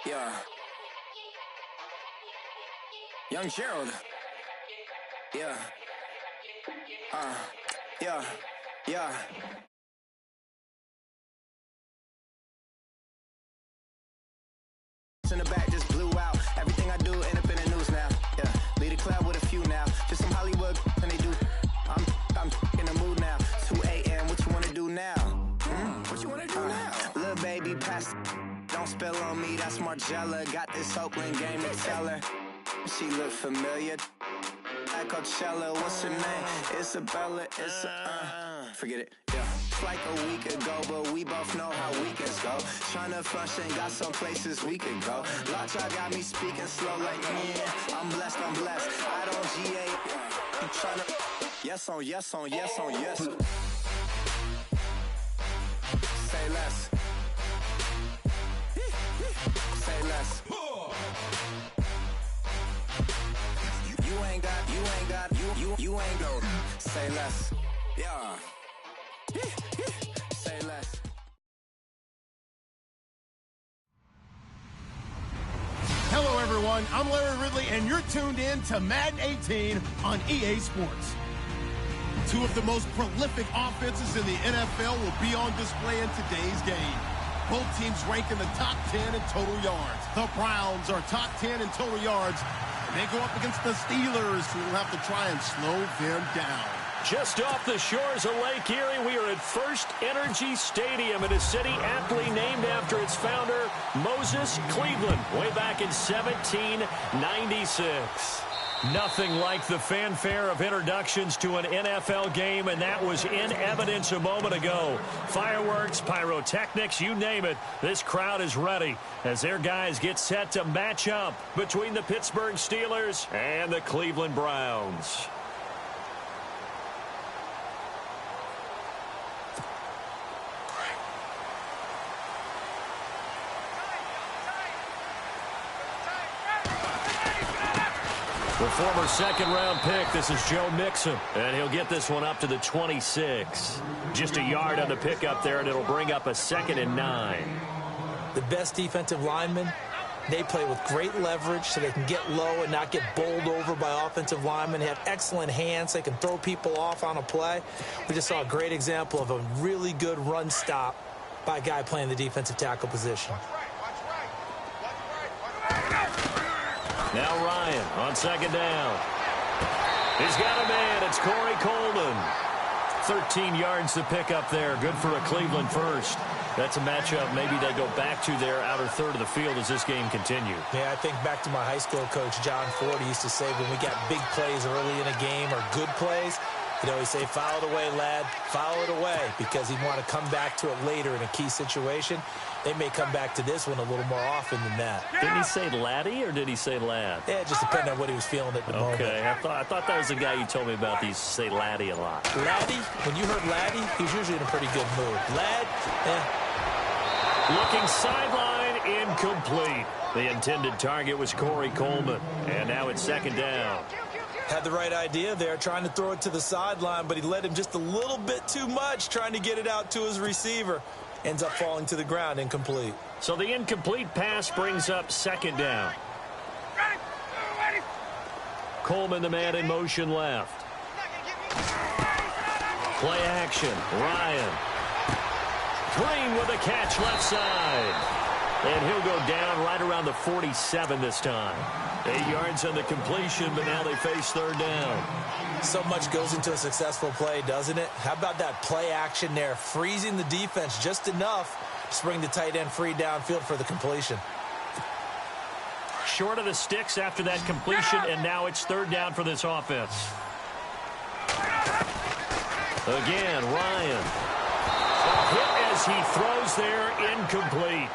Yeah. Young Gerald. Yeah. Yeah. In the back just blew out. Everything I do end up in the news now. Yeah. Lead a club with a few now. Just some Hollywood and they do. I'm in the mood now. 2 a.m. What you wanna do now? What you wanna do now? Little baby, pass. Don't spill on me. That's Margella. Got this Oakland game to tell her. She look familiar. Like Coachella. What's her name? Isabella. Forget it. Yeah. Like a week ago, but we both know how weekends go. Tryna function, got some places we could go. Lot y'all got me speaking slow like, yeah, I'm blessed. I don't GA. I'm tryna, yes on yes. Say less. Say less. You ain't got, you ain't go. Say less. Yeah. Say less. Hello, everyone. I'm Larry Ridley, and you're tuned in to Madden 18 on EA Sports. Two of the most prolific offenses in the NFL will be on display in today's game. Both teams rank in the top 10 in total yards. The Browns are top 10 in total yards, and they go up against the Steelers, who will have to try and slow them down. Just off the shores of Lake Erie, we are at First Energy Stadium in a city aptly named after its founder, Moses Cleveland, way back in 1796. Nothing like the fanfare of introductions to an NFL game, and that was in evidence a moment ago. Fireworks, pyrotechnics, you name it. This crowd is ready as their guys get set to match up between the Pittsburgh Steelers and the Cleveland Browns. The former second-round pick, this is Joe Mixon, and he'll get this one up to the 26. Just a yard on the pickup there, and it'll bring up a 2nd and 9. The best defensive linemen, they play with great leverage so they can get low and not get bowled over by offensive linemen. They have excellent hands. They can throw people off on a play. We just saw a great example of a really good run stop by a guy playing the defensive tackle position. Now Ryan on 2nd down. He's got a man. It's Corey Coleman. 13 yards to pick up there. Good for a Cleveland first. That's a matchup maybe they go back to their outer third of the field as this game continues. Yeah, I think back to my high school coach, John Ford. He used to say when we got big plays early in a game or good plays, he'd always say, foul it away, lad, foul it away, because he'd want to come back to it later in a key situation. They may come back to this one a little more often than that. Didn't he say laddie or did he say lad? Yeah, it just depended on what he was feeling at the moment. Okay, I thought that was the guy you told me about. He used to say laddie a lot. Laddie? When you heard laddie, he was usually in a pretty good mood. Lad? Looking sideline, incomplete. The intended target was Corey Coleman. And now it's 2nd down. Had the right idea there, trying to throw it to the sideline, but he led him just a little bit too much, trying to get it out to his receiver. Ends up falling to the ground, incomplete. So the incomplete pass brings up 2nd down. Coleman, the man in motion left. Play action. Ryan. Green with a catch left side. And he'll go down right around the 47 this time. 8 yards on the completion, but now they face 3rd down. So much goes into a successful play, doesn't it? How about that play action there, freezing the defense just enough to bring the tight end free downfield for the completion. Short of the sticks after that completion, and now it's 3rd down for this offense. Again, Ryan. A hit as he throws there, incomplete.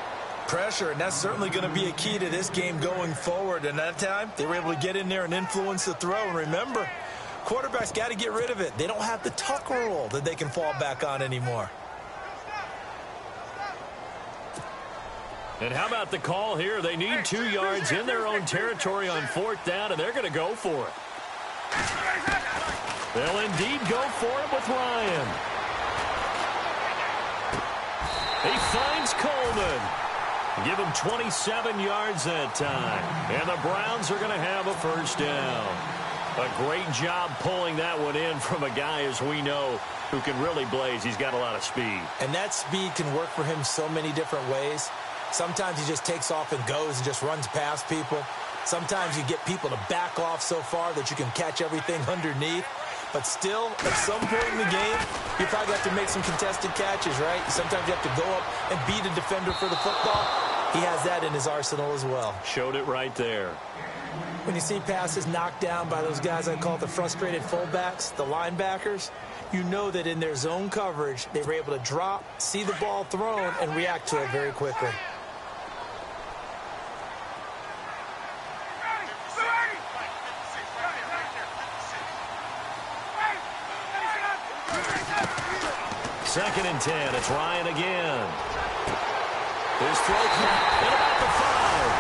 Pressure, and that's certainly going to be a key to this game going forward. And that time, they were able to get in there and influence the throw. And remember, quarterbacks got to get rid of it. They don't have the tuck rule that they can fall back on anymore. And how about the call here? They need 2 yards in their own territory on 4th down, and they're going to go for it. They'll indeed go for it with Ryan. He finds Coleman. Give him 27 yards that time. And the Browns are going to have a first down. A great job pulling that one in from a guy, as we know, who can really blaze. He's got a lot of speed. And that speed can work for him so many different ways. Sometimes he just takes off and goes and just runs past people. Sometimes you get people to back off so far that you can catch everything underneath. But still, at some point in the game, you probably have to make some contested catches, right? Sometimes you have to go up and beat a defender for the football. He has that in his arsenal as well. Showed it right there. When you see passes knocked down by those guys I call the frustrated fullbacks, the linebackers, you know that in their zone coverage, they were able to drop, see the ball thrown, and react to it very quickly. Second and 10. It's Ryan again. His throw at about the 5.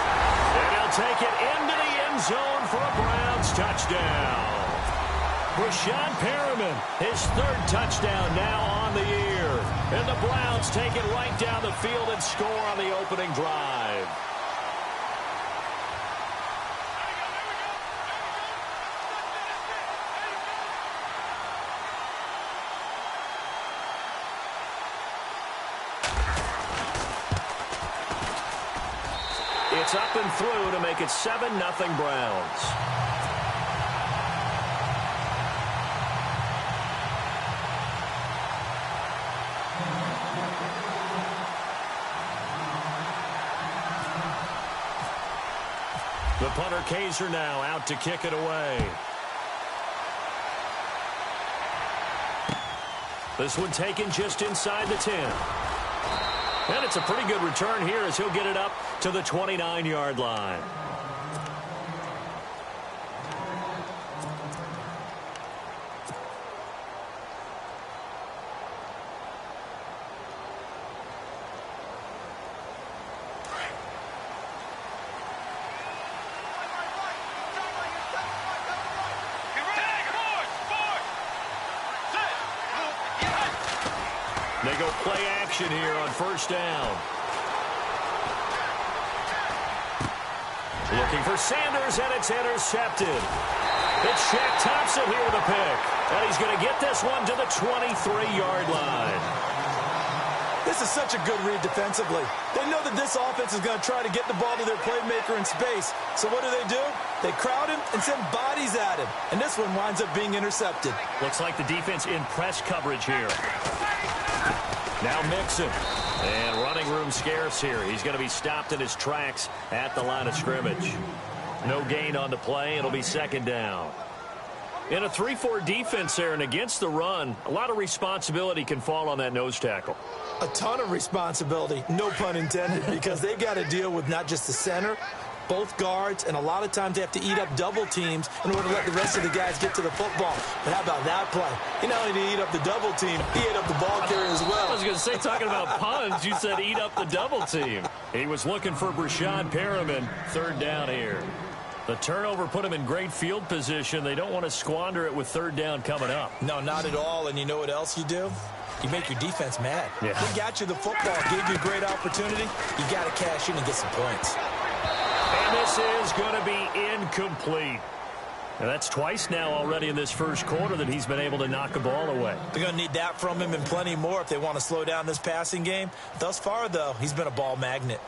And he'll take it into the end zone for a Browns touchdown. Breshad Perriman, his third touchdown now on the year. And the Browns take it right down the field and score on the opening drive. It's up and through to make it 7-0 Browns. The punter Kaiser now out to kick it away. This one taken just inside the 10. And it's a pretty good return here as he'll get it up to the 29-yard line. They go play action here on first down. Looking for Sanders, and it's intercepted. It's Shaq Thompson here with a pick. And he's going to get this one to the 23-yard line. This is such a good read defensively. They know that this offense is going to try to get the ball to their playmaker in space. So what do? They crowd him and send bodies at him. And this one winds up being intercepted. Looks like the defense in press coverage here. Now Mixon. And running room scarce here. He's going to be stopped in his tracks at the line of scrimmage. No gain on the play. It'll be second down. In a 3-4 defense there and against the run, a lot of responsibility can fall on that nose tackle. A ton of responsibility, no pun intended, because they've got to deal with not just the center, both guards, and a lot of times they have to eat up double teams in order to let the rest of the guys get to the football. But how about that play? He not only did he eat up the double team, he ate up the ball carrier as well. I was going to say, talking about puns, you said eat up the double team. He was looking for Breshad Perriman. Third down here. The turnover put him in great field position. They don't want to squander it with third down coming up. No, not at all. And you know what else you do? You make your defense mad. Yeah. They got you the football, gave you a great opportunity. You got to cash in and get some points. And this is going to be incomplete. And that's twice now already in this first quarter that he's been able to knock a ball away. They're going to need that from him and plenty more if they want to slow down this passing game. Thus far, though, he's been a ball magnet.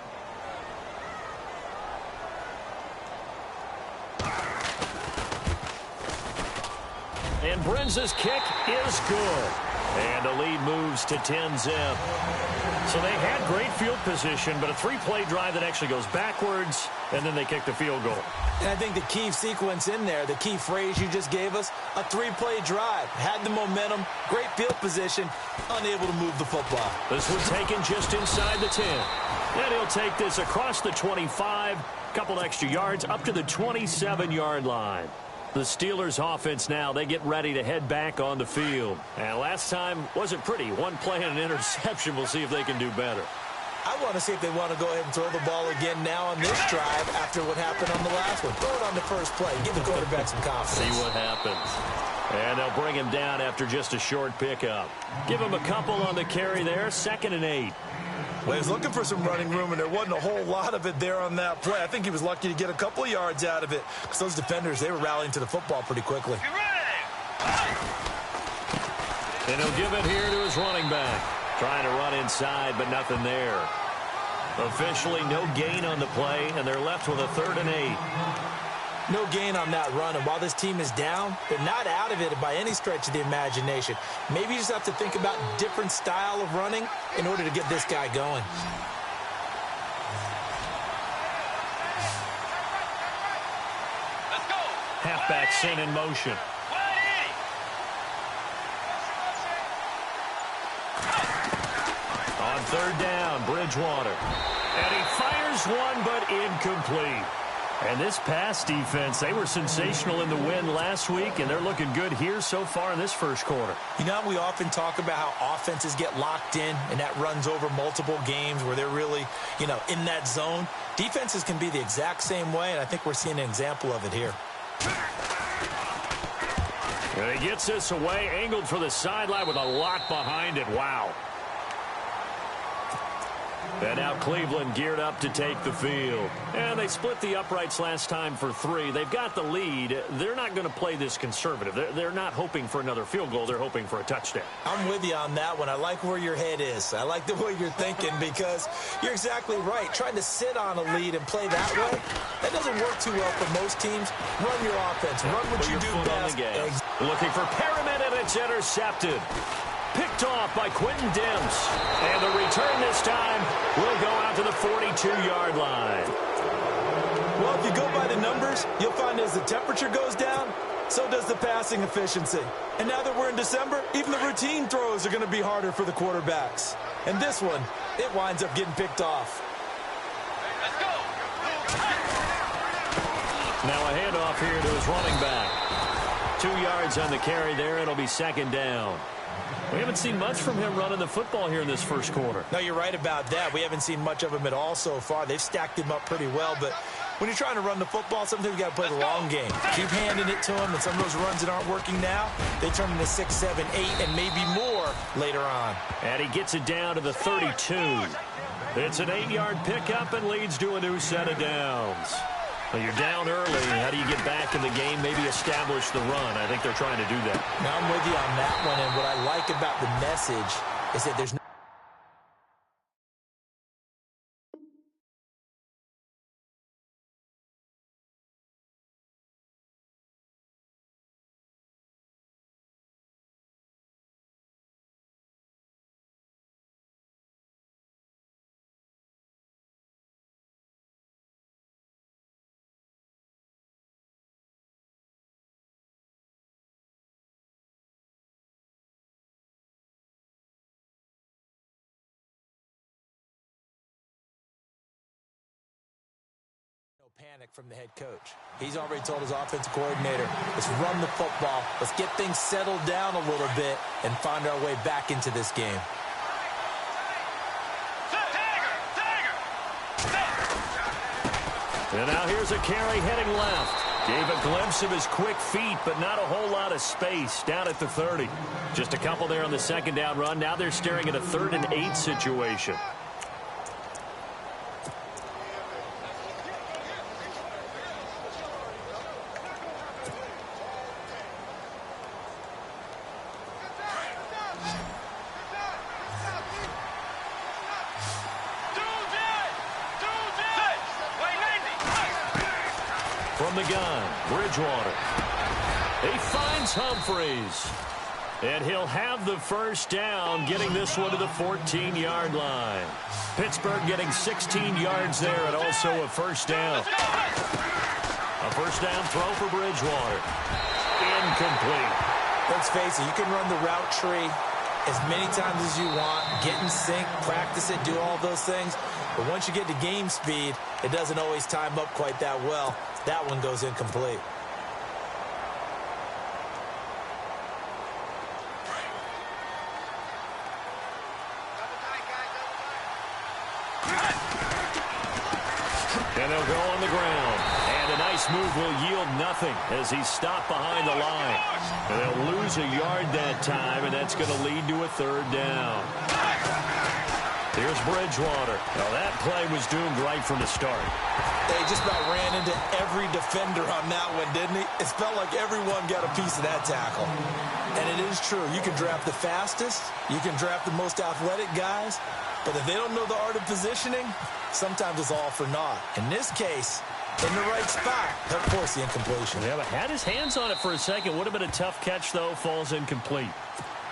And Brenza's kick is good. And the lead moves to 10-zip. So they had great field position, but a three-play drive that actually goes backwards, and then they kick the field goal. And I think the key sequence in there, the key phrase you just gave us, a three-play drive. Had the momentum, great field position, unable to move the football. This one taken just inside the 10. And he'll take this across the 25, couple extra yards, up to the 27-yard line. The Steelers offense now, they get ready to head back on the field. And last time wasn't pretty. One play and an interception. We'll see if they can do better. I want to see if they want to go ahead and throw the ball again now on this drive after what happened on the last one. Throw it on the first play. Give the quarterback some confidence. See what happens. And they'll bring him down after just a short pickup. Give him a couple on the carry there. 2nd and 8. Well, he was looking for some running room, and there wasn't a whole lot of it there on that play. I think he was lucky to get a couple of yards out of it because those defenders, they were rallying to the football pretty quickly. And he'll give it here to his running back. Trying to run inside, but nothing there. Officially, no gain on the play, and they're left with a 3rd and 8. No gain on that run, and while this team is down, they're not out of it by any stretch of the imagination. Maybe you just have to think about different style of running in order to get this guy going. Let's go. Halfback sent in motion. On 3rd down, Bridgewater. And he fires one, but incomplete. And this pass defense, they were sensational in the win last week, and they're looking good here so far in this first quarter. You know, we often talk about how offenses get locked in, and that runs over multiple games where they're really, in that zone. Defenses can be the exact same way, and I think we're seeing an example of it here. And he gets this away, angled for the sideline with a lot behind it. Wow. And now Cleveland geared up to take the field. And they split the uprights last time for 3. They've got the lead. They're not going to play this conservative. They're not hoping for another field goal. They're hoping for a touchdown. I'm with you on that one. I like where your head is. I like the way you're thinking because you're exactly right. Trying to sit on a lead and play that way, that doesn't work too well for most teams. Run your offense. Run what you do best. Looking for Perriman, and it's intercepted. Picked off by Quentin Dimms. And the return this time will go out to the 42-yard line. Well, if you go by the numbers, you'll find as the temperature goes down, so does the passing efficiency. And now that we're in December, even the routine throws are going to be harder for the quarterbacks. And this one, it winds up getting picked off. Let's go. Now a handoff here to his running back. 2 yards on the carry there. It'll be 2nd down. We haven't seen much from him running the football here in this first quarter. No, you're right about that. We haven't seen much of him at all so far. They've stacked him up pretty well, but when you're trying to run the football, sometimes you got to play the long game. Keep handing it to him, and some of those runs that aren't working now, they turn into 6, 7, 8, and maybe more later on. And he gets it down to the 32. It's an 8-yard pickup and leads to a new set of downs. Well, you're down early. How do you get back in the game, maybe establish the run? I think they're trying to do that. Now, I'm with you on that one, and what I like about the message is that there's no panic from the head coach. He's already told his offensive coordinator, let's run the football, let's get things settled down a little bit and find our way back into this game. And now here's a carry heading left. Gave a glimpse of his quick feet, but not a whole lot of space down at the 30. Just a couple there on the 2nd down run. Now they're staring at a 3rd and 8 situation. From the gun, Bridgewater. He finds Humphreys. And he'll have the first down, getting this one to the 14-yard line. Pittsburgh getting 16 yards there and also a first down. A first down throw for Bridgewater. Incomplete. Let's face it, you can run the route tree as many times as you want, get in sync, practice it, do all those things. But once you get to game speed, it doesn't always time up quite that well. That one goes incomplete. And they'll go on the ground. And a nice move will yield nothing as he's stopped behind the line. And they'll lose a yard that time, and that's going to lead to a 3rd down. Here's Bridgewater. Now that play was doomed right from the start. They just about ran into every defender on that one, didn't he? It felt like everyone got a piece of that tackle. And it is true. You can draft the fastest. You can draft the most athletic guys. But if they don't know the art of positioning, sometimes it's all for naught. In this case, in the right spot, they'll force the incompletion. Yeah, but had his hands on it for a second. Would have been a tough catch, though. Falls incomplete.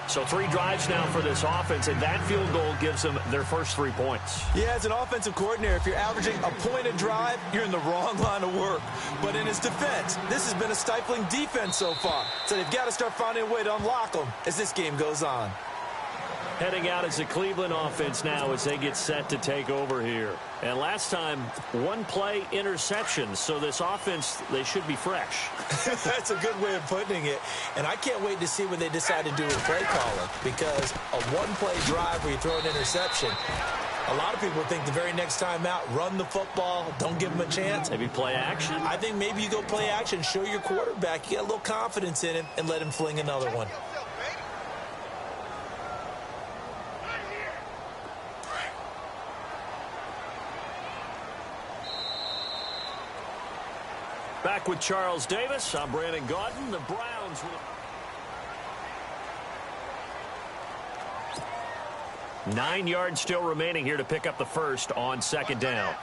So 3 drives now for this offense, and that field goal gives them their first 3 points. Yeah, as an offensive coordinator, if you're averaging a point a drive, you're in the wrong line of work. But in his defense, this has been a stifling defense so far. So they've got to start finding a way to unlock them as this game goes on. Heading out is the Cleveland offense now as they get set to take over here. And last time, 1 play interception. So this offense, they should be fresh. That's a good way of putting it. And I can't wait to see what they decide to do with play calling. Because a 1-play drive where you throw an interception, a lot of people think the very next time out, run the football, don't give them a chance. Maybe play action. I think maybe you go play action, show your quarterback, you get a little confidence in him, and let him fling another one. Back with Charles Davis. I'm Brandon Gaudin. The Browns will... 9 yards still remaining here to pick up the first on 2nd down.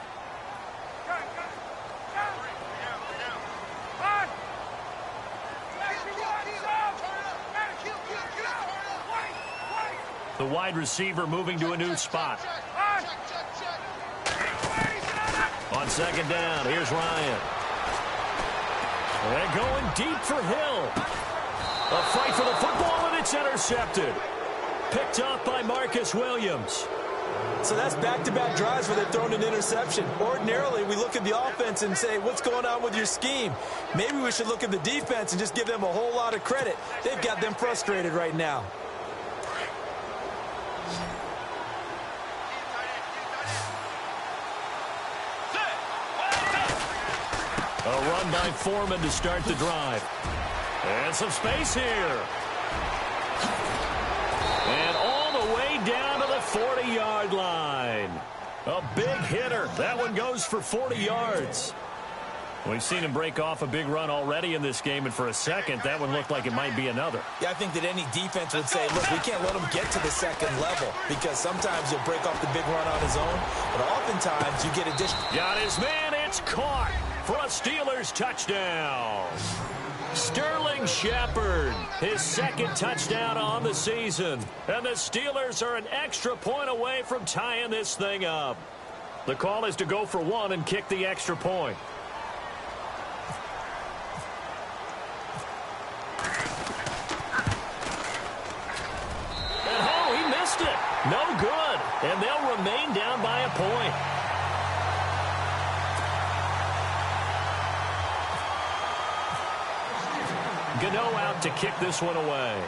The wide receiver moving to a new spot. On 2nd down, here's Ryan. They're going deep for Hill. A fight for the football, and it's intercepted. Picked off by Marcus Williams. So that's back-to-back drives where they've thrown an interception. Ordinarily, we look at the offense and say, what's going on with your scheme? Maybe we should look at the defense and just give them a whole lot of credit. They've got them frustrated right now. A run by Foreman to start the drive. And some space here. And all the way down to the 40-yard line. A big hitter. That one goes for 40 yards. We've seen him break off a big run already in this game, and for a second, that one looked like it might be another. Yeah, I think that any defense would say, look, we can't let him get to the second level because sometimes he'll break off the big run on his own, but oftentimes you get additional. Got his man. It's caught for a Steelers touchdown. Sterling Shepard, his 2nd touchdown on the season. And the Steelers are an extra point away from tying this thing up. The call is to go for 1 and kick the extra point. And oh, he missed it. No good. And they'll remain down by a point. Gano out to kick this one away.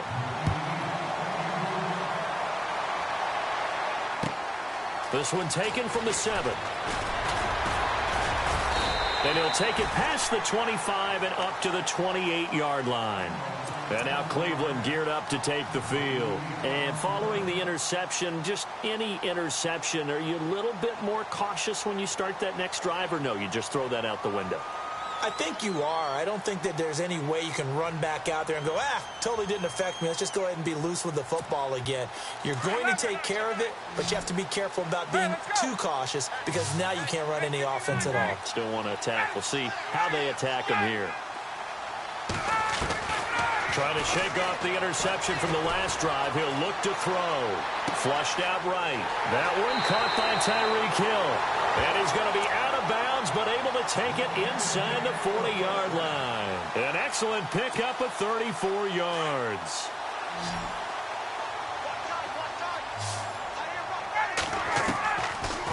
This one taken from the 7. And he'll take it past the 25 and up to the 28-yard line. And now Cleveland geared up to take the field. And following the interception, just any interception, are you a little bit more cautious when you start that next drive, or no, you just throw that out the window? I think you are. I don't think that there's any way you can run back out there and go, totally didn't affect me. Let's just go ahead and be loose with the football again. You're going to take care of it, but you have to be careful about being too cautious because now you can't run any offense at all. Still want to attack. We'll see how they attack him here. Trying to shake off the interception from the last drive. He'll look to throw. Flushed out right. That one caught by Tyreek Hill. And he's going to be out of bounds, but able to take it inside the 40-yard line. An excellent pickup of 34 yards.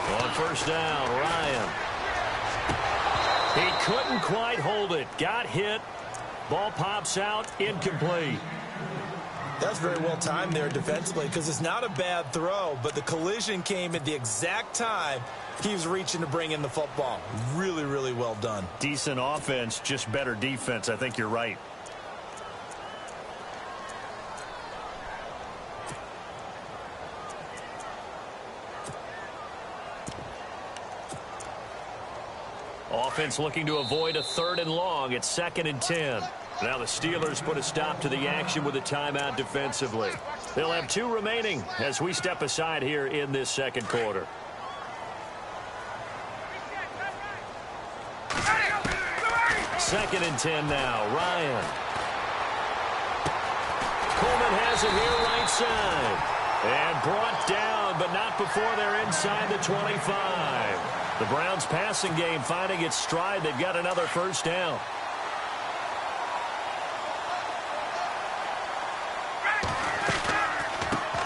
On 1st down, Ryan. He couldn't quite hold it. Got hit. Ball pops out, incomplete. That's very well timed there defensively because it's not a bad throw, but the collision came at the exact time he was reaching to bring in the football. Really, really well done. Decent offense, just better defense. I think you're right. Offense looking to avoid a 3rd and long. It's 2nd and 10. Now the Steelers put a stop to the action with a timeout defensively. They'll have 2 remaining as we step aside here in this 2nd quarter. Second and 10 now. Ryan. Coleman has it here right side. And brought down, but not before they're inside the 25. The Browns passing game finding its stride. They've got another 1st down.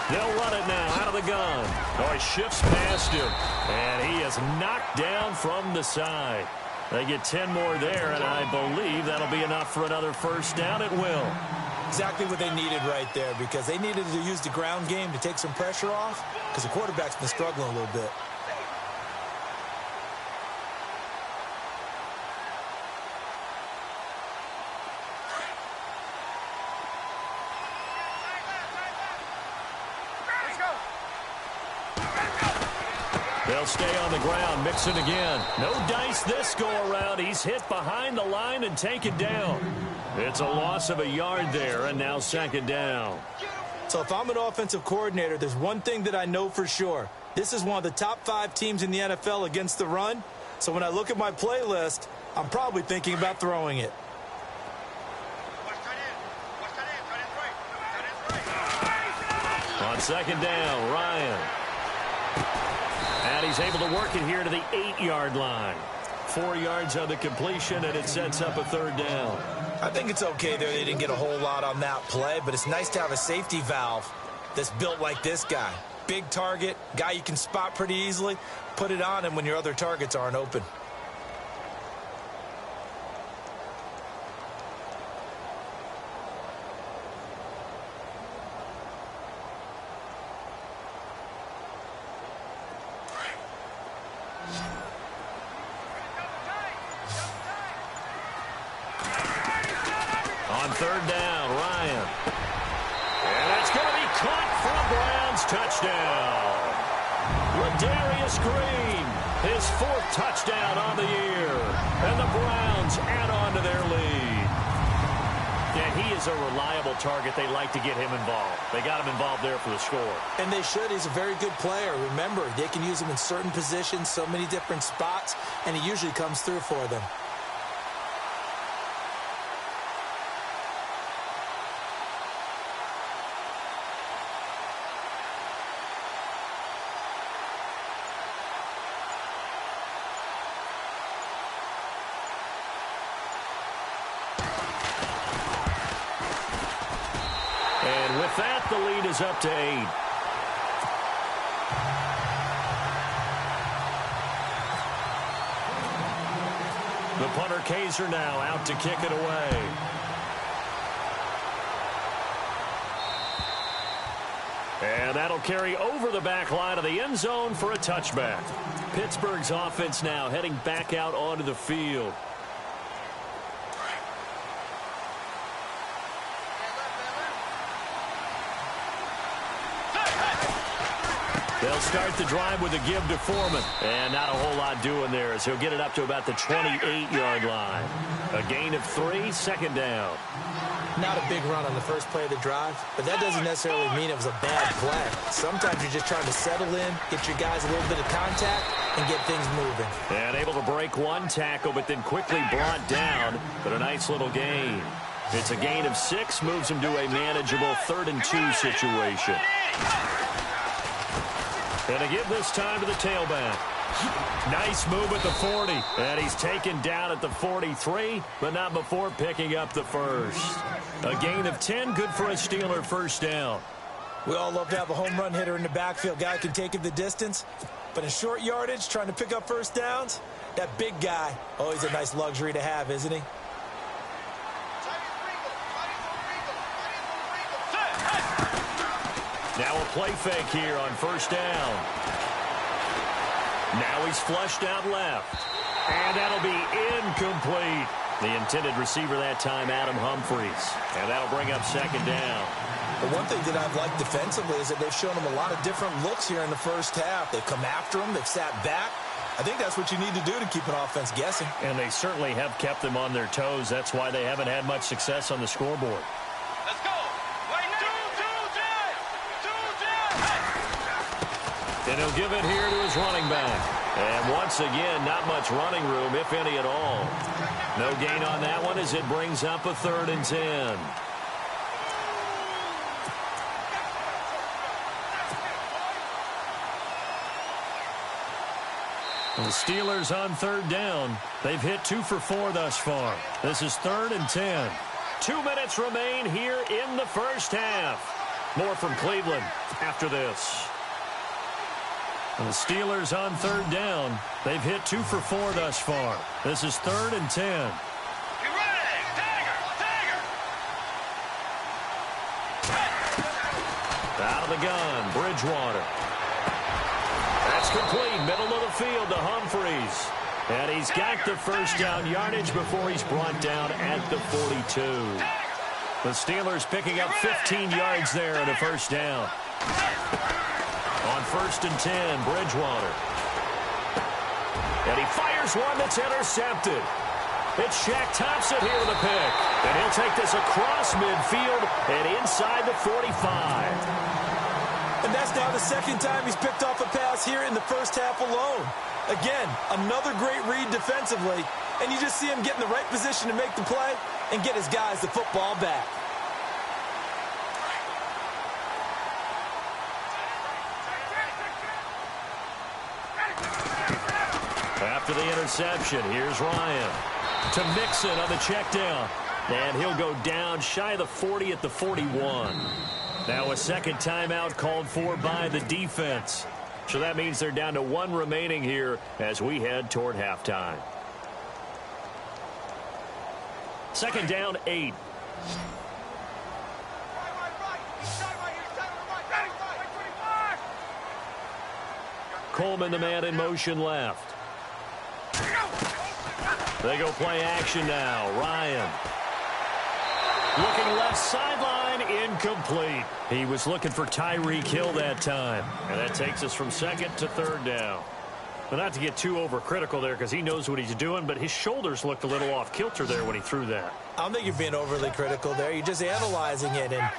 They'll run it now out of the gun. Oh, he shifts past him. And he is knocked down from the side. They get 10 more there, and I believe that'll be enough for another 1st down. It will. Exactly what they needed right there, because they needed to use the ground game to take some pressure off, because the quarterback's been struggling a little bit. They'll stay on the ground, mixing again. No dice this go-around. He's hit behind the line and taken down. It's a loss of a yard there, and now 2nd down. So if I'm an offensive coordinator, there's one thing that I know for sure. This is one of the top 5 teams in the NFL against the run. So when I look at my playlist, I'm probably thinking about throwing it. On 2nd down, Ryan. And he's able to work it here to the 8-yard line. 4 yards on the completion, and it sets up a 3rd down. I think it's okay there. They didn't get a whole lot on that play, but it's nice to have a safety valve that's built like this guy. Big target, guy you can spot pretty easily. Put it on him when your other targets aren't open. On 3rd down, Ryan. And it's going to be caught for a Browns touchdown. Ladarius Green, his 4th touchdown on the year. And the Browns add on to their lead. Yeah, he is a reliable target. They like to get him involved. They got him involved there for the score. And they should. He's a very good player. Remember, they can use him in certain positions, so many different spots, and he usually comes through for them. And with that, the lead is up to 8. The punter Kaiser now out to kick it away. And that'll carry over the back line of the end zone for a touchback. Pittsburgh's offense now heading back out onto the field. They'll start the drive with a give to Foreman. And not a whole lot doing there as he'll get it up to about the 28-yard line. A gain of 3, 2nd down. Not a big run on the first play of the drive, but that doesn't necessarily mean it was a bad play. Sometimes you're just trying to settle in, get your guys a little bit of contact, and get things moving. And able to break one tackle, but then quickly brought down. But a nice little gain. It's a gain of 6, moves him to a manageable 3rd and 2 situation. And to give this time to the tailback. Nice move at the 40. And he's taken down at the 43, but not before picking up the 1st. A gain of 10, good for a Steeler 1st down. We all love to have a home run hitter in the backfield. Guy can take it the distance. But in short yardage, trying to pick up 1st downs, that big guy, always a nice luxury to have, isn't he? Now a play fake here on 1st down. Now he's flushed out left. And that'll be incomplete. The intended receiver that time, Adam Humphries. And that'll bring up 2nd down. The one thing that I've liked defensively is that they've shown him a lot of different looks here in the first half. They've come after him. They've sat back. I think that's what you need to do to keep an offense guessing. And they certainly have kept them on their toes. That's why they haven't had much success on the scoreboard. Let's go. And he'll give it here to his running back. And once again, not much running room, if any at all. No gain on that one as it brings up a 3rd and 10. The Steelers on 3rd down. They've hit 2 for 4 thus far. This is 3rd and 10. 2 minutes remain here in the first half. More from Cleveland after this. And the Steelers on 3rd down. They've hit 2 for 4 thus far. This is 3rd and 10. Get ready. Dagger. Out of the gun, Bridgewater. That's complete, middle of the field to Humphreys. And he's got the first down yardage before he's brought down at the 42. The Steelers picking up 15 yards there at a first down. On 1st and 10, Bridgewater. And he fires one that's intercepted. It's Shaq Thompson here with a pick. And he'll take this across midfield and inside the 45. And that's now the 2nd time he's picked off a pass here in the first half alone. Again, another great read defensively. And you just see him get in the right position to make the play and get his guys the football back. After the interception, here's Ryan to Mixon on the check down. And he'll go down shy of the 40 at the 41. Now a 2nd timeout called for by the defense. So that means they're down to 1 remaining here as we head toward halftime. 2nd down, 8. Coleman, the man in motion left. They go play action now. Ryan. Looking left sideline, incomplete. He was looking for Tyreek Hill that time. And that takes us from 2nd to 3rd down. But not to get too overcritical there because he knows what he's doing, but his shoulders looked a little off kilter there when he threw that. I don't think you're being overly critical there. You're just analyzing it, and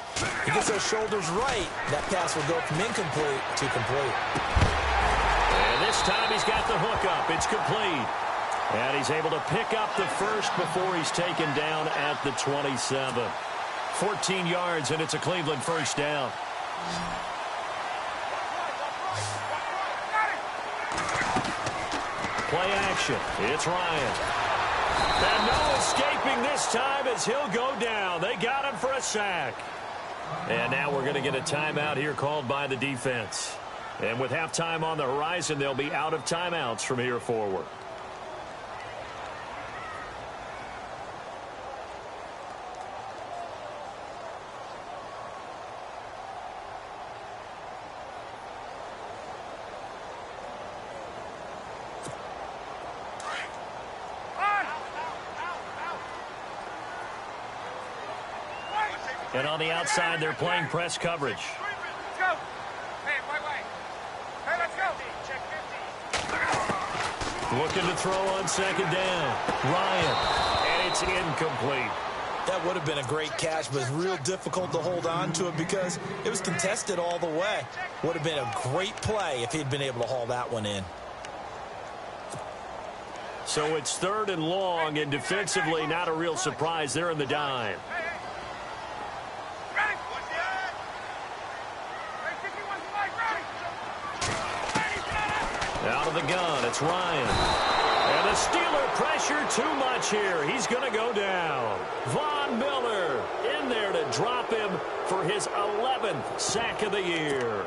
he gets those shoulders right. That pass will go from incomplete to complete. And this time he's got the hook up. It's complete. And he's able to pick up the first before he's taken down at the 27. 14 yards, and it's a Cleveland first down. Play action. It's Ryan. And no escaping this time as he'll go down. They got him for a sack. And now we're going to get a timeout here called by the defense. And with halftime on the horizon, they'll be out of timeouts from here forward. And on the outside, they're playing press coverage. Let's go. Hey, wait. Hey, let's go. Check 50. Looking to throw on 2nd down. Ryan. And it's incomplete. That would have been a great catch, but it's real difficult to hold on to it because it was contested all the way. Would have been a great play if he'd been able to haul that one in. So it's 3rd and long, and defensively, not a real surprise. They're in the dime. Out of the gun, it's Ryan. And the Steeler pressure too much here. He's going to go down. Von Miller in there to drop him for his 11th sack of the year.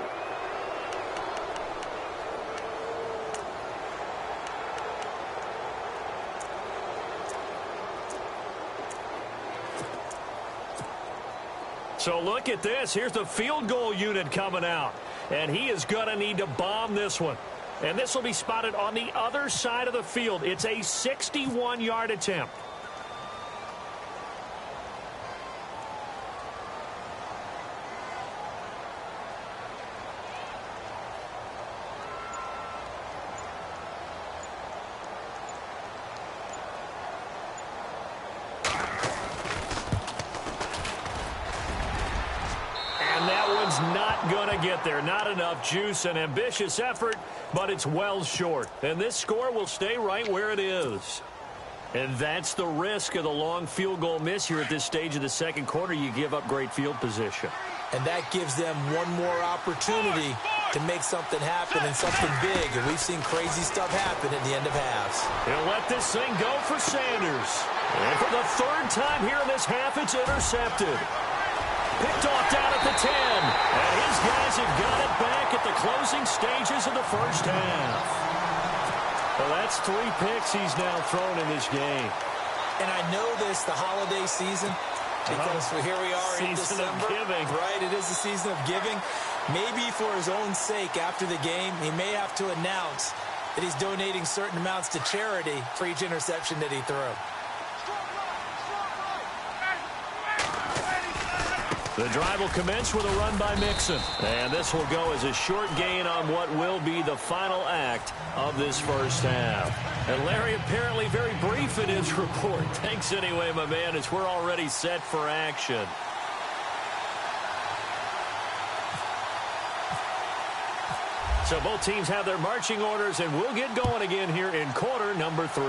So look at this. Here's the field goal unit coming out. And he is going to need to bomb this one. And this will be spotted on the other side of the field. It's a 61-yard attempt. is not going to get there. Not enough juice. An ambitious effort, but it's well short. And this score will stay right where it is. And that's the risk of the long field goal miss here at this stage of the second quarter. You give up great field position. And that gives them one more opportunity to make something happen and something big. And we've seen crazy stuff happen at the end of halves. He'll let this thing go for Sanders. And for the third time here in this half, it's intercepted. Picked off down at the 10. And his guys have got it back at the closing stages of the first half. Well, that's 3 picks he's now thrown in this game. And I know this, the holiday season, because here we are in December. Season of giving. Right, it is the season of giving. Maybe for his own sake after the game, he may have to announce that he's donating certain amounts to charity for each interception that he threw. The drive will commence with a run by Mixon. And this will go as a short gain on what will be the final act of this first half. And Larry apparently very brief in his report. Thanks anyway, my man, as we're already set for action. So both teams have their marching orders, and we'll get going again here in quarter number 3.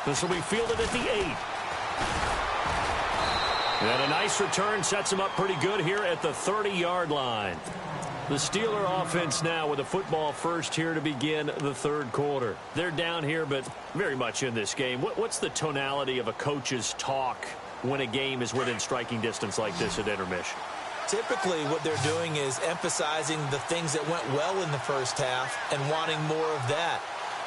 This will be fielded at the 8. And a nice return sets him up pretty good here at the 30-yard line. The Steeler offense now with a football first here to begin the third quarter. They're down here, but very much in this game. What's the tonality of a coach's talk when a game is within striking distance like this at intermission? Typically, what they're doing is emphasizing the things that went well in the first half and wanting more of that.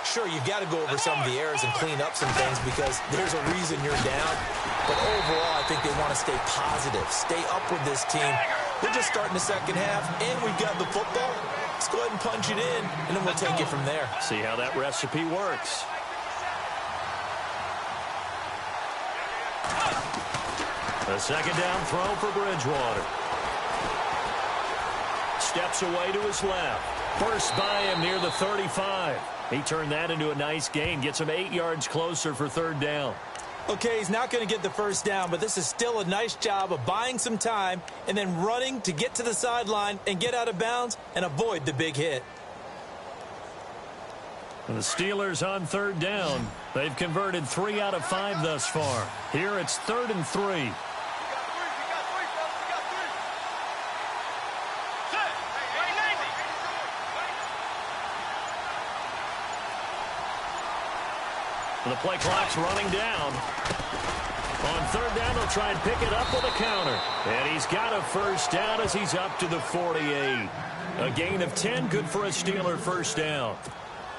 Sure, you've got to go over some of the errors and clean up some things because there's a reason you're down. But overall, I think they want to stay positive, stay up with this team. We're just starting the second half, and we've got the football. Let's go ahead and punch it in, and then we'll take it from there. See how that recipe works. A second down throw for Bridgewater. Steps away to his left. First by him near the 35. He turned that into a nice gain. Gets him 8 yards closer for third down. Okay, he's not going to get the first down, but this is still a nice job of buying some time and then running to get to the sideline and get out of bounds and avoid the big hit. And the Steelers on third down. They've converted 3 out of 5 thus far. Here it's 3rd and 3. The play clock's running down. On third down, they'll try and pick it up with a counter. And he's got a first down as he's up to the 48. A gain of 10, good for a Steeler first down.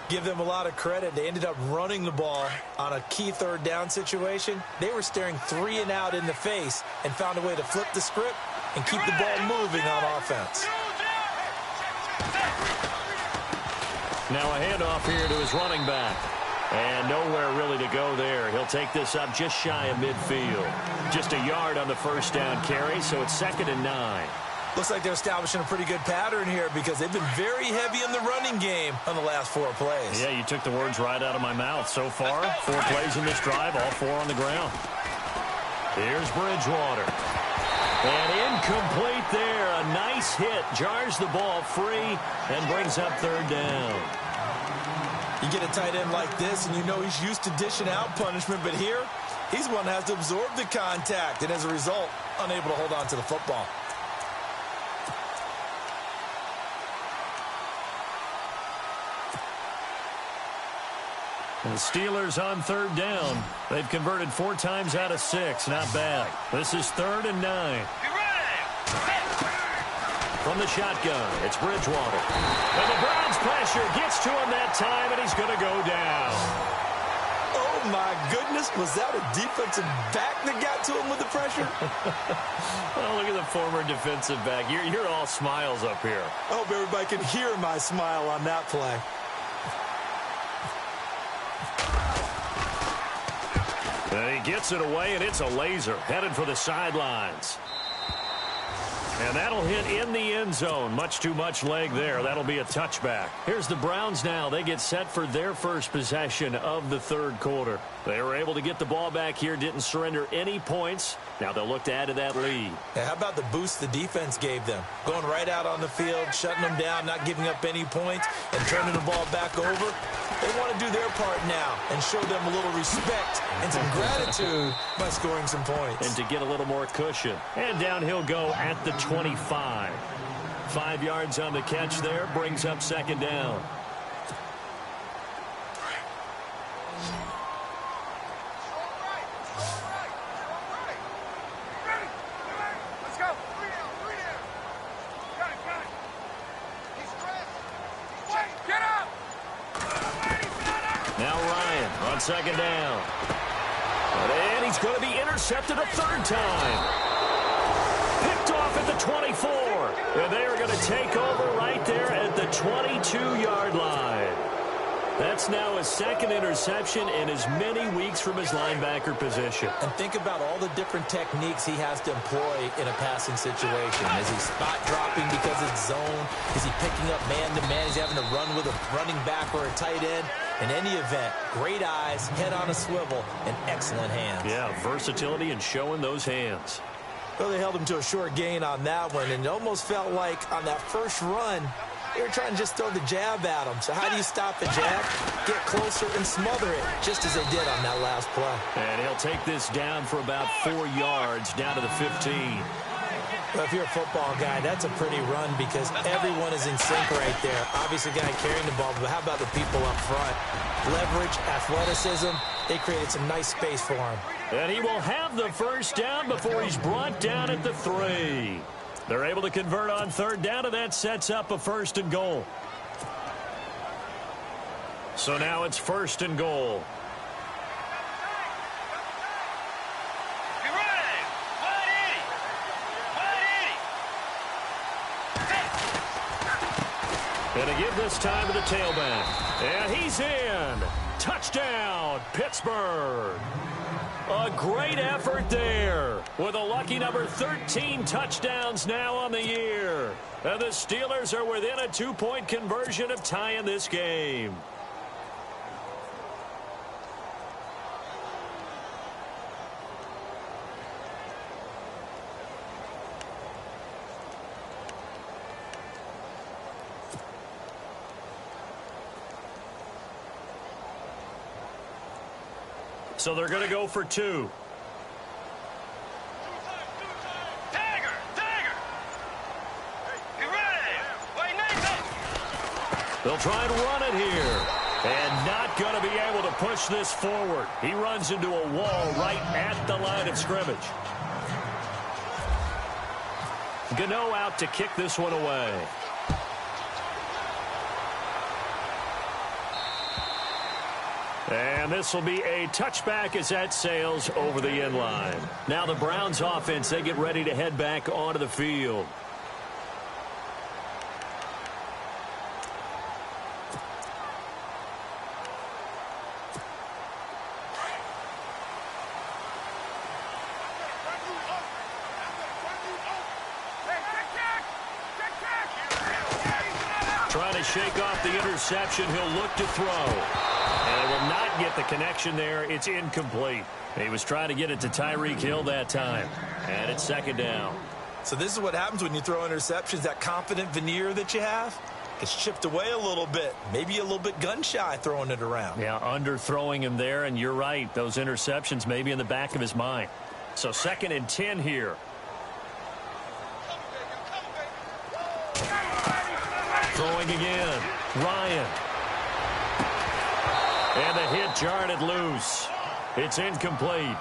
Give them a lot of credit. They ended up running the ball on a key third down situation. They were staring 3 and out in the face and found a way to flip the script and keep the ball moving on offense. Now a handoff here to his running back. And nowhere really to go there. He'll take this up just shy of midfield. Just a yard on the first down carry, so it's 2nd and 9. Looks like they're establishing a pretty good pattern here because they've been very heavy in the running game on the last 4 plays. Yeah, you took the words right out of my mouth. So far, 4 plays in this drive, all 4 on the ground. Here's Bridgewater. And incomplete there. A nice hit. Jars the ball free and brings up third down. You get a tight end like this, and you know he's used to dishing out punishment, but here, he's one that has to absorb the contact, and as a result, unable to hold on to the football. And the Steelers on third down. They've converted 4 times out of 6. Not bad. This is 3rd and 9. From the shotgun, it's Bridgewater. And the Browns pressure gets to him that time, and he's going to go down. Oh, my goodness. Was that a defensive back that got to him with the pressure? Well, look at the former defensive back. You're all smiles up here. I hope everybody can hear my smile on that play. And he gets it away, and it's a laser headed for the sidelines. And that'll hit in the end zone. Much too much leg there. That'll be a touchback. Here's the Browns now. They get set for their first possession of the third quarter. They were able to get the ball back here, didn't surrender any points. Now they'll look to add to that lead. Yeah, how about the boost the defense gave them? Going right out on the field, shutting them down, not giving up any points, and turning the ball back over. They want to do their part now and show them a little respect and some gratitude by scoring some points. And to get a little more cushion. And down he'll go at the 25. 5 yards on the catch there, brings up second down. Second down. And he's going to be intercepted a third time. Picked off at the 24. And they are going to take over right there at the 22-yard line. That's now his second interception in as many weeks from his linebacker position. And think about all the different techniques he has to employ in a passing situation. Is he spot dropping because it's zone? Is he picking up man-to-man? Is he having to run with a running back or a tight end? In any event, great eyes, head on a swivel, and excellent hands. Yeah, versatility and showing those hands. Well, they held him to a short gain on that one, and it almost felt like on that first run, they were trying to just throw the jab at him. So how do you stop the jab? Get closer and smother it, just as they did on that last play. And he'll take this down for about 4 yards, down to the 15. Well, if you're a football guy, that's a pretty run because everyone is in sync right there. Obviously, the guy carrying the ball, but how about the people up front? Leverage, athleticism, they created some nice space for him. And he will have the first down before he's brought down at the 3. They're able to convert on third down, and that sets up a 1st and goal. So now it's 1st and goal. And to give this time to the tailback. And he's in. Touchdown, Pittsburgh. A great effort there with a lucky number 13 touchdowns now on the year. And the Steelers are within a 2-point conversion of tying this game. So they're going to go for 2. They'll try and run it here. And not going to be able to push this forward. He runs into a wall right at the line of scrimmage. Gano out to kick this one away. And this will be a touchback as that sails over the end line. Now the Browns offense, they get ready to head back onto the field. Trying to shake off the interception, he'll look to throw. And it will not get the connection there. It's incomplete. He was trying to get it to Tyreek Hill that time. And it's 2nd down. So this is what happens when you throw interceptions. That confident veneer that you have gets chipped away a little bit. Maybe a little bit gun-shy throwing it around. Yeah, underthrowing him there, and you're right. Those interceptions may be in the back of his mind. So 2nd and 10 here. Throwing again. Ryan. And the hit jarred it loose. It's incomplete.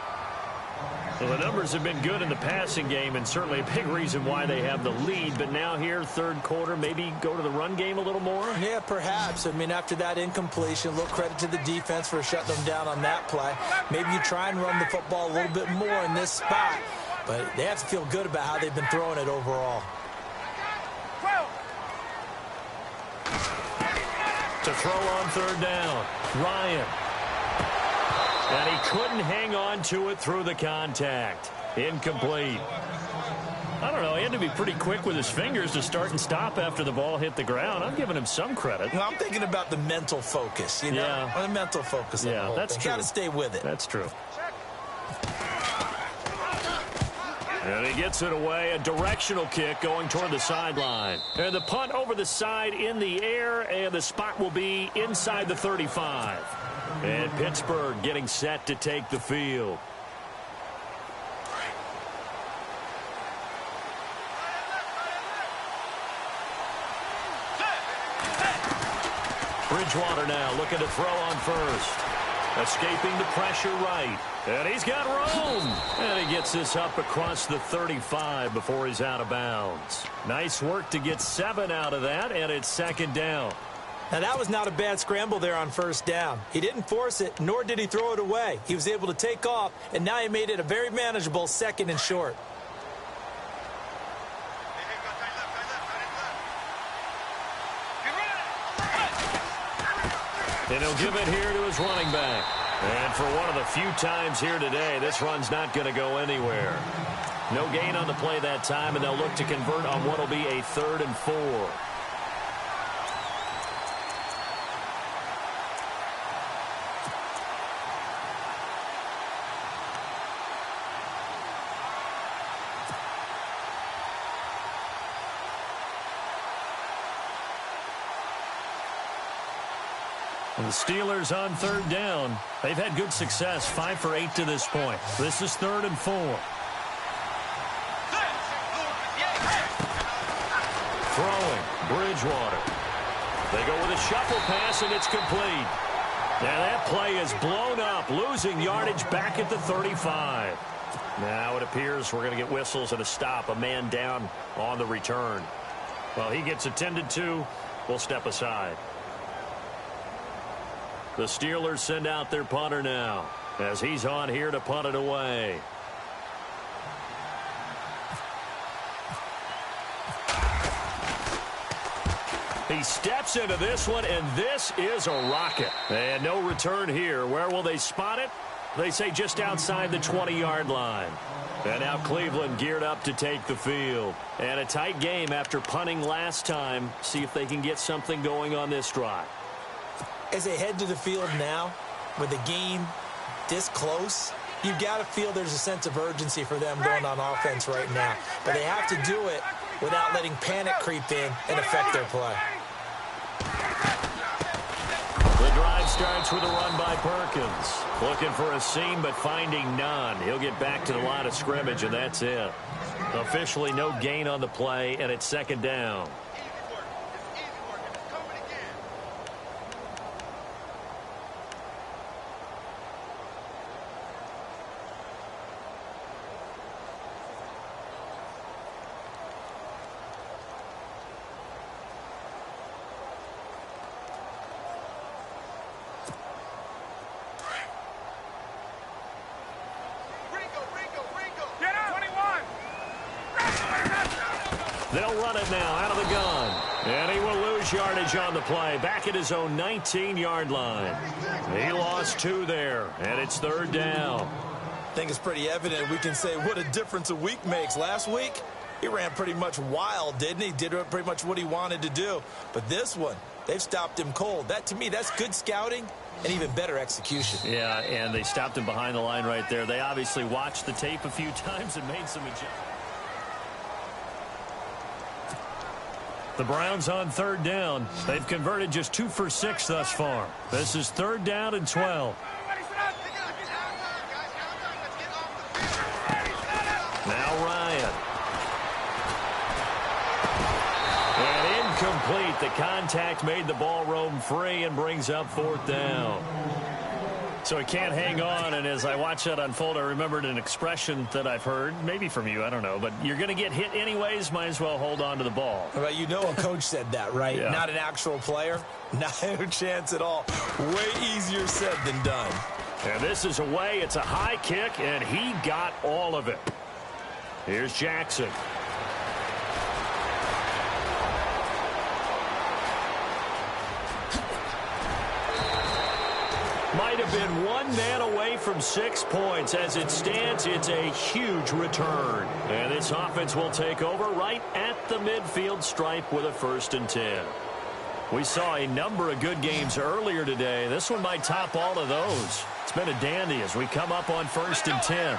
Well, the numbers have been good in the passing game, and certainly a big reason why they have the lead. But now here, third quarter, maybe go to the run game a little more? Yeah, perhaps. I mean, after that incompletion, a little credit to the defense for shutting them down on that play. Maybe you try and run the football a little bit more in this spot. But they have to feel good about how they've been throwing it overall. To throw on third down, Ryan. And he couldn't hang on to it through the contact. Incomplete. I don't know. He had to be pretty quick with his fingers to start and stop after the ball hit the ground. I'm giving him some credit. Well, I'm thinking about the mental focus, you know? Yeah. The mental focus. Yeah, that's true. Got to stay with it. That's true. And he gets it away, a directional kick going toward the sideline. And the punt over the side in the air, and the spot will be inside the 35. And Pittsburgh getting set to take the field. Bridgewater now looking to throw on first. Escaping the pressure right. And he's got room. And he gets this up across the 35 before he's out of bounds. Nice work to get 7 out of that, and it's second down. Now, that was not a bad scramble there on first down. He didn't force it, nor did he throw it away. He was able to take off, and now he made it a very manageable second and short. And he'll give it here to his running back. And for one of the few times here today, this run's not going to go anywhere. No gain on the play that time, and they'll look to convert on what will be a 3rd and 4. And the Steelers on 3rd down. They've had good success, 5 for 8 to this point. This is 3rd and 4. Throwing, Bridgewater. They go with a shuffle pass, and it's complete. Now that play is blown up, losing yardage back at the 35. Now it appears we're going to get whistles and a stop, a man down on the return. Well, he gets attended to. We'll step aside. The Steelers send out their punter now as he's on here to punt it away. He steps into this one, and this is a rocket. And no return here. Where will they spot it? They say just outside the 20-yard line. And now Cleveland geared up to take the field. And a tight game after punting last time. See if they can get something going on this drive. As they head to the field now, with the game this close, you've got to feel there's a sense of urgency for them going on offense right now. But they have to do it without letting panic creep in and affect their play. The drive starts with a run by Perkins. Looking for a seam, but finding none. He'll get back to the line of scrimmage, and that's it. Officially no gain on the play, and it's second down. They'll run it now out of the gun. And he will lose yardage on the play. Back at his own 19-yard line. He lost 2 there, and it's 3rd down. I think it's pretty evident we can say what a difference a week makes. Last week, he ran pretty much wild, didn't he? Did pretty much what he wanted to do. But this one, they've stopped him cold. That, to me, that's good scouting and even better execution. Yeah, and they stopped him behind the line right there. They obviously watched the tape a few times and made some adjustments. The Browns on 3rd down. They've converted just 2 for 6 thus far. This is 3rd down and 12. Now Ryan. And incomplete. The contact made the ball roam free and brings up 4th down. So he can't hang on, and as I watch that unfold, I remembered an expression that I've heard, maybe from you, I don't know, but you're going to get hit anyways, might as well hold on to the ball. Well, you know a coach said that, right? Yeah. Not an actual player. No chance at all. Way easier said than done. And this is away. It's a high kick, and he got all of it. Here's Jackson. Might have have been one man away from 6 points. As it stands, it's a huge return. And this offense will take over right at the midfield stripe with a 1st and 10. We saw a number of good games earlier today. This one might top all of those. It's been a dandy as we come up on 1st and 10.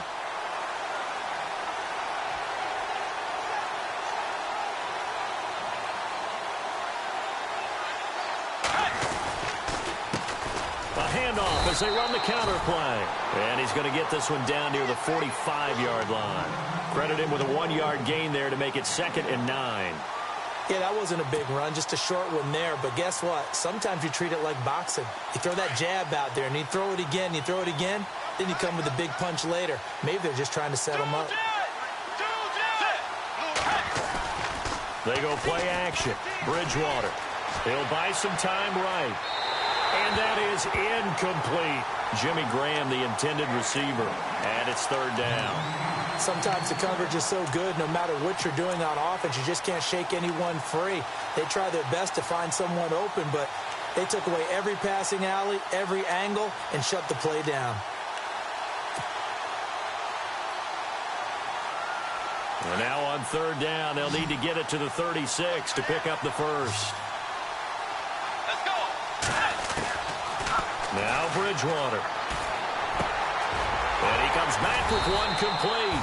Handoff as they run the counter play. And he's going to get this one down near the 45-yard line. Credit him with a 1-yard gain there to make it 2nd and 9. Yeah, that wasn't a big run, just a short one there. But guess what? Sometimes you treat it like boxing. You throw that jab out there, and you throw it again, you throw it again, then you come with a big punch later. Maybe they're just trying to set him up. They go play action. Bridgewater. He'll buy some time right. And that is incomplete. Jimmy Graham, the intended receiver. And it's 3rd down. Sometimes the coverage is so good, no matter what you're doing on offense, you just can't shake anyone free. They try their best to find someone open, but they took away every passing alley, every angle, and shut the play down. And now on 3rd down, they'll need to get it to the 36 to pick up the 1st. Now Bridgewater. And he comes back with one complete.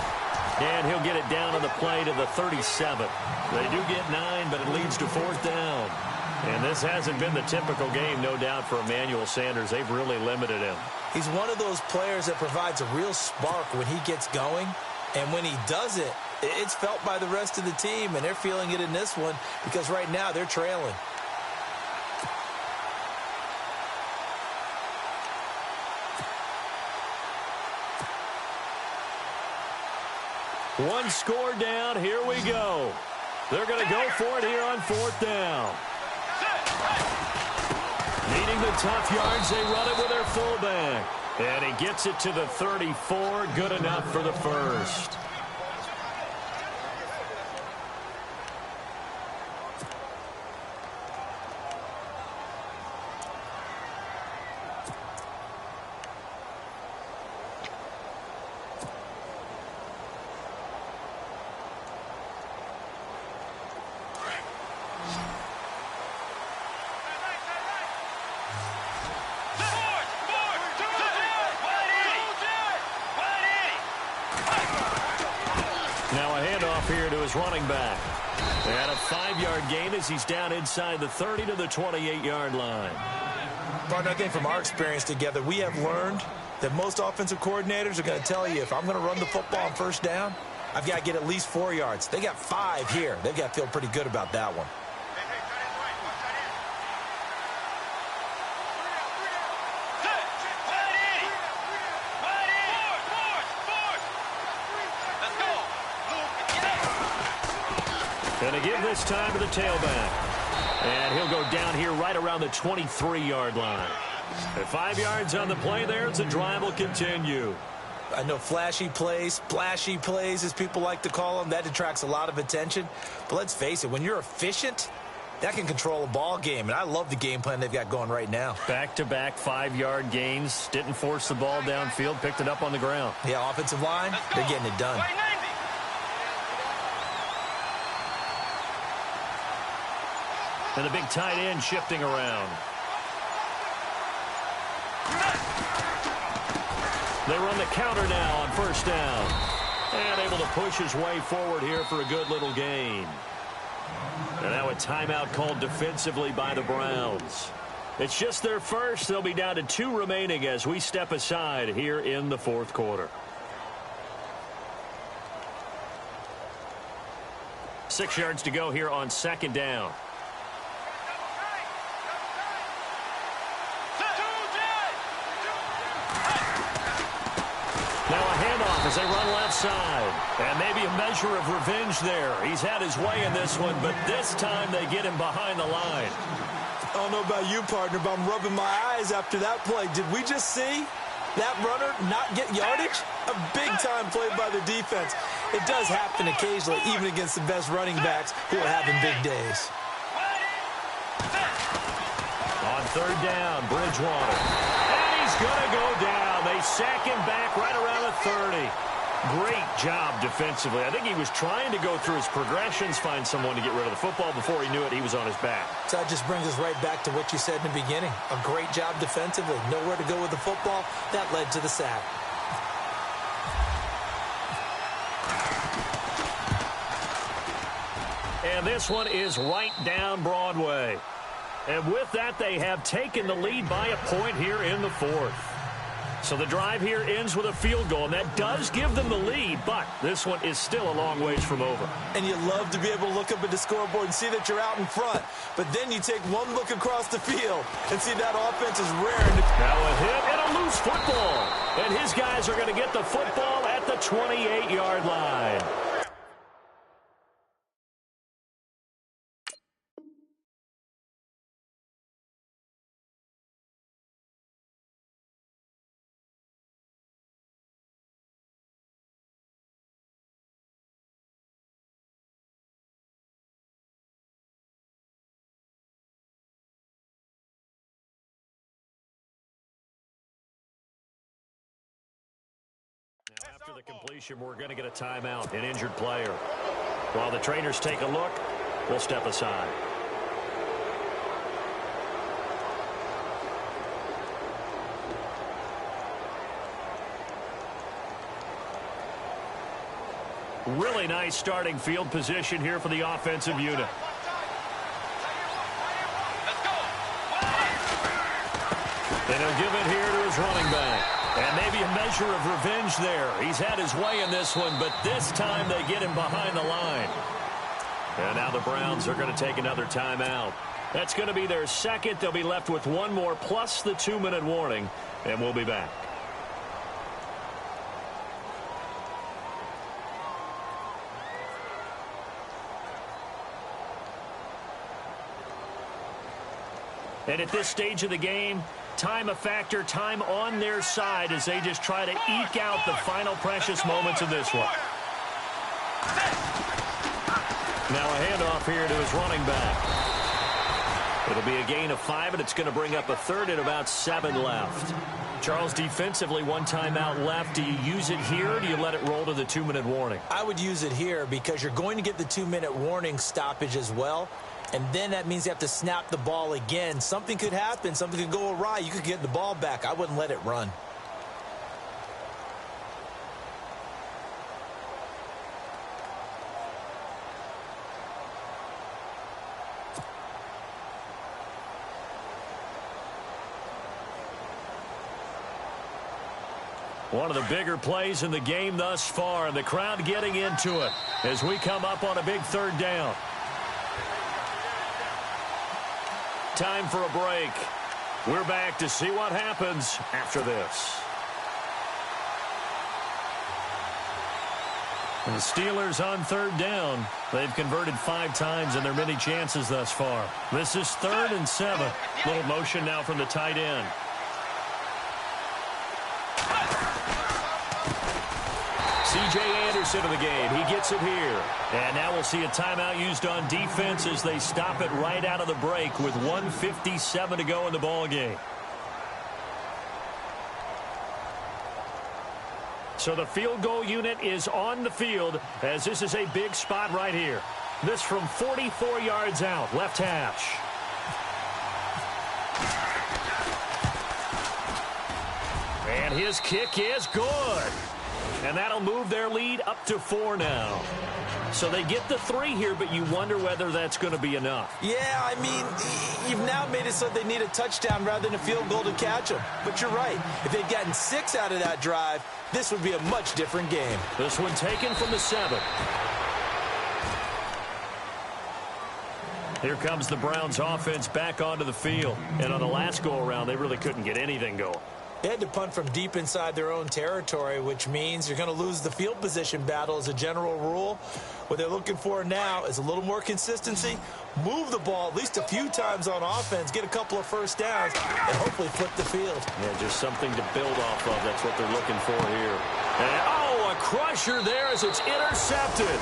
And he'll get it down on the play to the 37. They do get 9, but it leads to 4th down. And this hasn't been the typical game, no doubt, for Emmanuel Sanders. They've really limited him. He's one of those players that provides a real spark when he gets going. And when he does it, it's felt by the rest of the team. And they're feeling it in this one because right now they're trailing. One score down. Here we go. They're going to go for it here on 4th down. Needing the tough yards, they run it with their fullback. And he gets it to the 34. Good enough for the 1st. Here to his running back. And a 5-yard gain as he's down inside the 30 to the 28-yard line. Partner, I think from our experience together, we have learned that most offensive coordinators are going to tell you, if I'm going to run the football on 1st down, I've got to get at least 4 yards. They got 5 here. They've got to feel pretty good about that one. And to give this time to the tailback. And he'll go down here right around the 23-yard line. At 5 yards on the play there, the drive will continue. I know flashy plays, splashy plays, as people like to call them, that attracts a lot of attention. But let's face it, when you're efficient, that can control a ball game. And I love the game plan they've got going right now. Back-to-back 5-yard gains. Didn't force the ball downfield. Picked it up on the ground. Yeah, offensive line, they're getting it done. And the big tight end shifting around. They run the counter now on 1st down. And able to push his way forward here for a good little gain. And now a timeout called defensively by the Browns. It's just their 1st. They'll be down to 2 remaining as we step aside here in the 4th quarter. 6 yards to go here on 2nd down. Now a handoff as they run left side. And maybe a measure of revenge there. He's had his way in this one, but this time they get him behind the line. I don't know about you, partner, but I'm rubbing my eyes after that play. Did we just see that runner not get yardage? A big-time play by the defense. It does happen occasionally, even against the best running backs who are having big days. On 3rd down, Bridgewater. And he's he's going to go down. They sack him back right around the 30. Great job defensively. I think he was trying to go through his progressions, find someone to get rid of the football. Before he knew it, he was on his back. So that just brings us right back to what you said in the beginning. A great job defensively. Nowhere to go with the football. That led to the sack. And this one is right down Broadway. And with that, they have taken the lead by a point here in the fourth. So the drive here ends with a field goal, and that does give them the lead, but this one is still a long ways from over. And you love to be able to look up at the scoreboard and see that you're out in front. But then you take one look across the field and see that offense is rearing. Now a hit and a loose football. And his guys are going to get the football at the 28-yard line. Now, after the completion, we're going to get a timeout, an injured player. While the trainers take a look, we'll step aside. Really nice starting field position here for the offensive unit. And he'll give it here to his running back. And maybe a measure of revenge there. He's had his way in this one, but this time they get him behind the line. And now the Browns are going to take another timeout. That's going to be their second. They'll be left with one more plus the 2-minute warning, and we'll be back. And at this stage of the game, time a factor, time on their side as they just try to eke out the final precious moments of this one. Now a handoff here to his running back. It'll be a gain of 5, and it's going to bring up a third and about 7 left. Charles, defensively, 1 timeout left. Do you use it here, or do you let it roll to the 2-minute warning? I would use it here because you're going to get the 2-minute warning stoppage as well. And then that means you have to snap the ball again. Something could happen. Something could go awry. You could get the ball back. I wouldn't let it run. One of the bigger plays in the game thus far, and the crowd getting into it as we come up on a big 3rd down. Time for a break. We're back to see what happens after this. And the Steelers on 3rd down. They've converted 5 times in their many chances thus far. This is 3rd and 7. Little motion now from the tight end. C.J. Anderson in the game. He gets it here. And now we'll see a timeout used on defense as they stop it right out of the break with 1:57 to go in the ball game. So the field goal unit is on the field as this is a big spot right here. This from 44 yards out, left hash. And his kick is good. And that'll move their lead up to 4 now. So they get the 3 here, but you wonder whether that's going to be enough. Yeah, I mean, you've now made it so they need a touchdown rather than a field goal to catch them. But you're right. If they'd gotten 6 out of that drive, this would be a much different game. This one taken from the 7. Here comes the Browns offense back onto the field. And on the last go-around, they really couldn't get anything going. They had to punt from deep inside their own territory, which means you're going to lose the field position battle as a general rule. What they're looking for now is a little more consistency, move the ball at least a few times on offense, get a couple of first downs, and hopefully flip the field. Yeah, just something to build off of. That's what they're looking for here. And, oh, a crusher there as it's intercepted.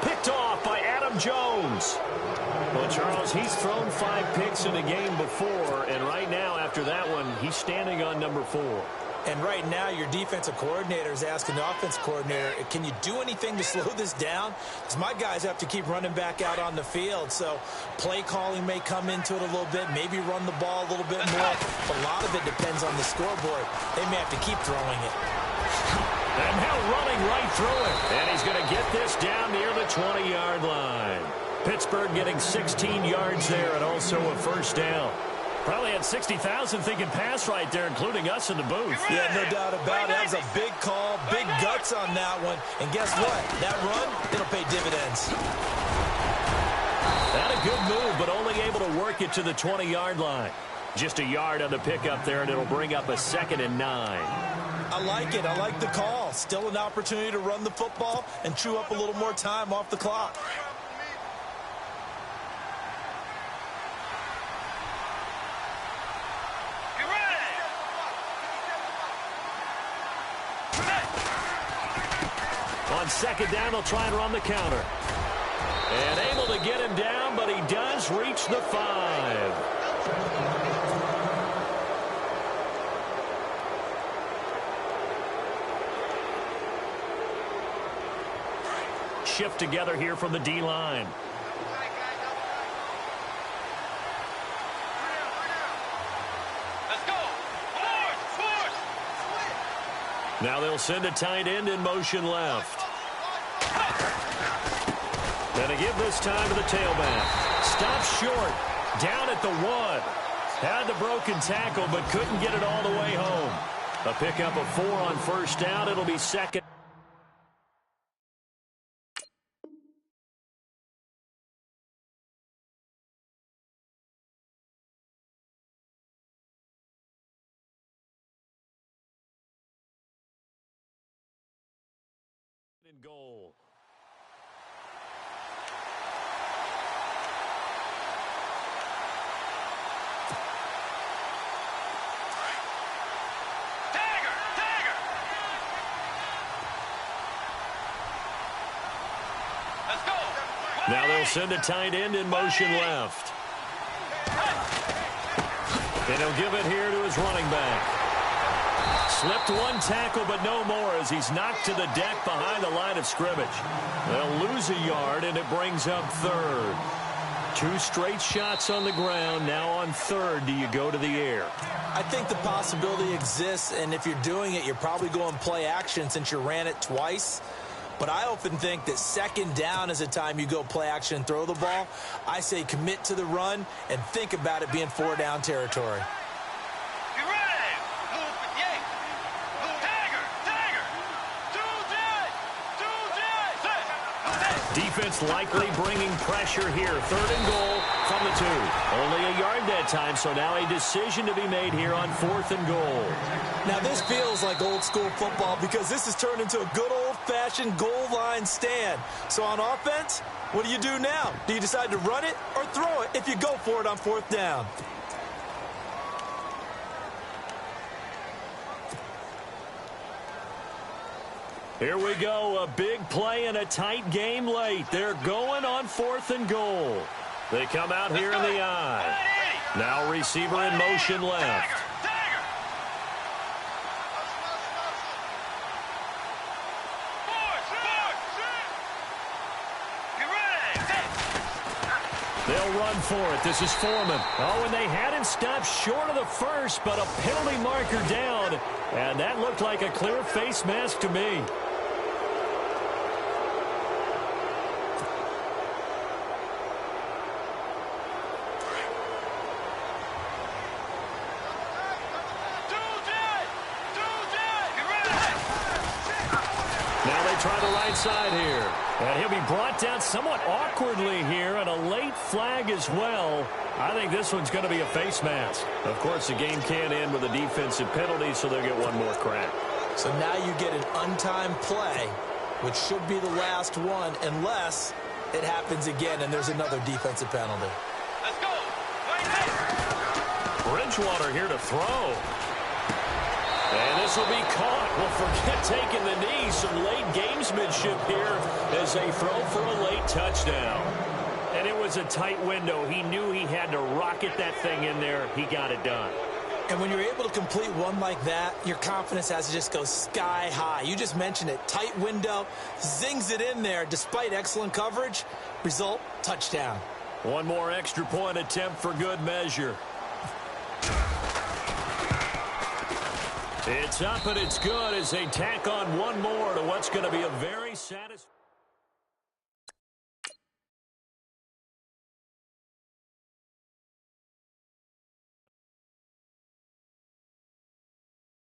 Picked off by Adam Jones. Well, Charles, he's thrown 5 picks in a game before, and right now, after that one, he's standing on number 4. And right now, your defensive coordinator is asking the offense coordinator, can you do anything to slow this down? Because my guys have to keep running back out on the field. So play calling may come into it a little bit, maybe run the ball a little bit more. But a lot of it depends on the scoreboard. They may have to keep throwing it. And now running right through it. And he's going to get this down near the 20-yard line. Pittsburgh getting 16 yards there and also a first down. Probably had 60,000 thinking pass right there, including us in the booth. Yeah, no doubt about it. That was a big call, big guts on that one. And guess what? That run, it'll pay dividends. Not a good move, but only able to work it to the 20-yard line. Just a yard on the pickup there, and it'll bring up a 2nd and 9. I like it. I like the call. Still an opportunity to run the football and chew up a little more time off the clock. On 2nd down, they'll try and run the counter. And able to get him down, but he does reach the 5. Shift together here from the D-line. Now they'll send a tight end in motion left. And to give this time to the tailback. Stops short. Down at the 1. Had the broken tackle, but couldn't get it all the way home. A pickup of 4 on first down. It'll be 2nd. In goal. Now they'll send a tight end in motion left. And he'll give it here to his running back. Slipped one tackle, but no more as he's knocked to the deck behind the line of scrimmage. They'll lose a yard, and it brings up 3rd. 2 straight shots on the ground. Now on 3rd, do you go to the air? I think the possibility exists, and if you're doing it, you're probably going play action since you ran it twice. But I often think that 2nd down is a time you go play action and throw the ball. I say commit to the run and think about it being 4 down territory. Defense likely bringing pressure here. 3rd and goal from the 2. Only a yard that time, so now a decision to be made here on 4th and goal. Now this feels like old school football because this has turned into a good old-fashioned goal line stand. So on offense, what do you do now? Do you decide to run it or throw it if you go for it on 4th down? Here we go, a big play and a tight game late. They're going on 4th and goal. They come out here in the eye. Now receiver in motion left. They'll run for it. This is Foreman. Oh, and they had him stopped short of the first, but a penalty marker down. And that looked like a clear face mask to me. Try the right side here. And he'll be brought down somewhat awkwardly here, and a late flag as well. I think this one's going to be a face mask. Of course, the game can end with a defensive penalty, so they'll get one more crack. So now you get an untimed play, which should be the last one, unless it happens again and there's another defensive penalty. Let's go. Bridgewater here to throw. And this will be caught. Well, forget taking the knee. Some late gamesmanship here as they throw for a late touchdown. And it was was a tight window. He knew he had to rocket that thing in there. He got it done. And when you're able to complete one like that, your confidence has to just go sky high. You just mentioned it. Tight window, zings it in there despite excellent coverage. Result, touchdown. One more extra point attempt for good measure. It's up and it's good as they tack on one more to what's going to be a very satisfying.